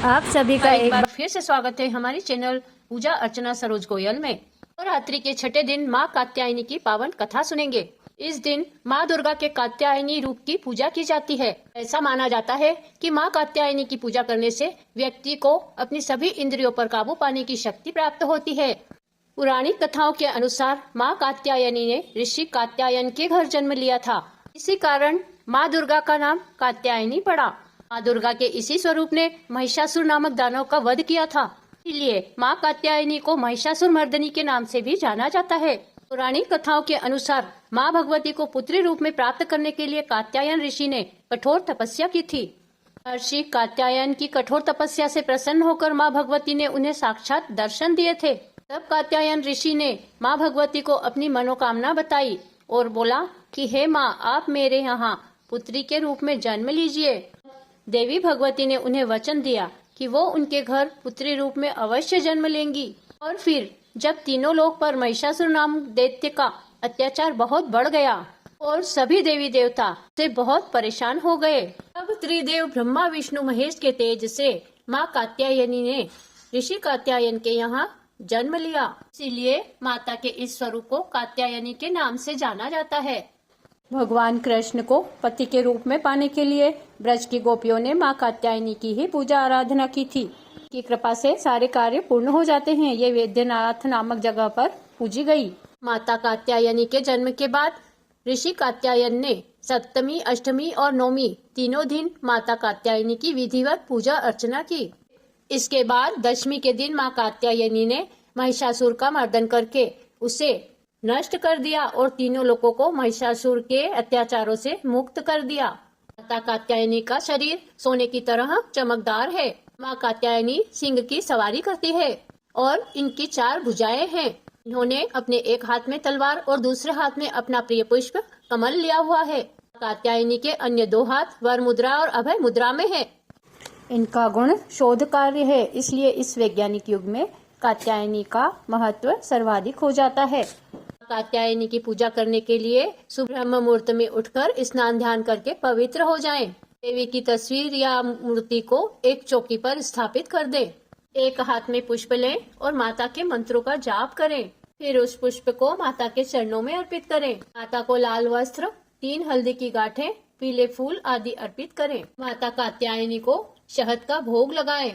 आप सभी का एक बार फिर से स्वागत है हमारी चैनल पूजा अर्चना सरोज गोयल में। नवरात्रि के छठे दिन माँ कात्यायनी की पावन कथा सुनेंगे। इस दिन माँ दुर्गा के कात्यायनी रूप की पूजा की जाती है। ऐसा माना जाता है कि माँ कात्यायनी की पूजा करने से व्यक्ति को अपनी सभी इंद्रियों पर काबू पाने की शक्ति प्राप्त होती है। पुरानी कथाओं के अनुसार माँ कात्यायनी ने ऋषि कात्यायन के घर जन्म लिया था। इसी कारण माँ दुर्गा का नाम कात्यायनी पड़ा। माँ दुर्गा के इसी स्वरूप ने महिषासुर नामक दानव का वध किया था। इसलिए माँ कात्यायनी को महिषासुर मर्दनी के नाम से भी जाना जाता है। पुरानी कथाओं के अनुसार माँ भगवती को पुत्री रूप में प्राप्त करने के लिए कात्यायन ऋषि ने कठोर तपस्या की थी। महर्षि कात्यायन की कठोर तपस्या से प्रसन्न होकर माँ भगवती ने उन्हें साक्षात दर्शन दिए थे। तब कात्यायन ऋषि ने माँ भगवती को अपनी मनोकामना बताई और बोला कि हे माँ, आप मेरे यहाँ पुत्री के रूप में जन्म लीजिए। देवी भगवती ने उन्हें वचन दिया कि वो उनके घर पुत्री रूप में अवश्य जन्म लेंगी। और फिर जब तीनों लोक पर महिषासुर नाम दैत्य का अत्याचार बहुत बढ़ गया और सभी देवी देवता से बहुत परेशान हो गए, तब त्रिदेव ब्रह्मा विष्णु महेश के तेज से माँ कात्यायनी ने ऋषि कात्यायन के यहाँ जन्म लिया। इसीलिए माता के इस स्वरूप को कात्यायनी के नाम से जाना जाता है। भगवान कृष्ण को पति के रूप में पाने के लिए ब्रज की गोपियों ने माँ कात्यायनी की ही पूजा आराधना की थी। की कृपा से सारे कार्य पूर्ण हो जाते हैं। ये वैद्यनाथ नामक जगह पर पूजी गई। माता कात्यायनी के जन्म के बाद ऋषि कात्यायन ने सप्तमी, अष्टमी और नवमी तीनों दिन माता कात्यायनी की विधिवत पूजा अर्चना की। इसके बाद दशमी के दिन माँ कात्यायनी ने महिषासुर का मर्दन करके उसे नष्ट कर दिया और तीनों लोगों को महिषासुर के अत्याचारों से मुक्त कर दिया। माता कात्यायनी का शरीर सोने की तरह चमकदार है। माँ कात्यायनी सिंह की सवारी करती है और इनकी 4 भुजाएं हैं। इन्होंने अपने एक हाथ में तलवार और दूसरे हाथ में अपना प्रिय पुष्प कमल लिया हुआ है। कात्यायनी के अन्य 2 हाथ वर मुद्रा और अभय मुद्रा में है। इनका गुण शोध कार्य है, इसलिए इस वैज्ञानिक युग में कात्यायनी का महत्व सर्वाधिक हो जाता है। कात्यायनी की पूजा करने के लिए सुबह मुहूर्त में उठकर स्नान ध्यान करके पवित्र हो जाएं। देवी की तस्वीर या मूर्ति को एक चौकी पर स्थापित कर दें। एक हाथ में पुष्प लें और माता के मंत्रों का जाप करें। फिर उस पुष्प को माता के चरणों में अर्पित करें। माता को लाल वस्त्र, 3 हल्दी की गांठें, पीले फूल आदि अर्पित करें। माता कात्यायनी को शहद का भोग लगाएं।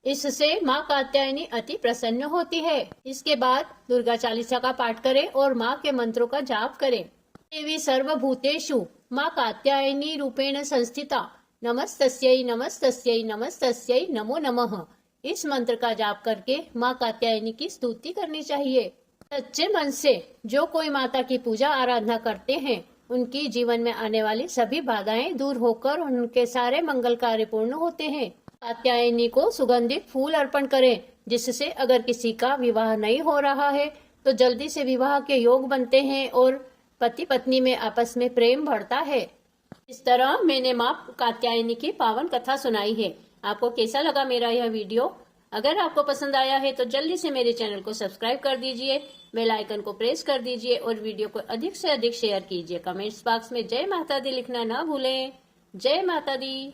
इससे माँ कात्यायनी अति प्रसन्न होती है। इसके बाद दुर्गा चालीसा का पाठ करें और माँ के मंत्रों का जाप करें। देवी सर्वभूतेषु माँ कात्यायनी रूपेण संस्थिता, नमस्तस्यै नमस्तस्यै नमस्तस्यै नमो नमः। इस मंत्र का जाप करके माँ कात्यायनी की स्तुति करनी चाहिए। सच्चे मन से जो कोई माता की पूजा आराधना करते हैं, उनकी जीवन में आने वाली सभी बाधाएं दूर होकर उनके सारे मंगल कार्य पूर्ण होते हैं। कात्यायनी को सुगंधित फूल अर्पण करें, जिससे अगर किसी का विवाह नहीं हो रहा है तो जल्दी से विवाह के योग बनते हैं और पति पत्नी में आपस में प्रेम बढ़ता है। इस तरह मैंने माँ कात्यायनी की पावन कथा सुनाई है। आपको कैसा लगा मेरा यह वीडियो? अगर आपको पसंद आया है तो जल्दी से मेरे चैनल को सब्सक्राइब कर दीजिए, बेल आइकन को प्रेस कर दीजिए और वीडियो को अधिक से अधिक शेयर कीजिए। कमेंट्स बॉक्स में जय माता दी लिखना ना भूलें। जय माता दी।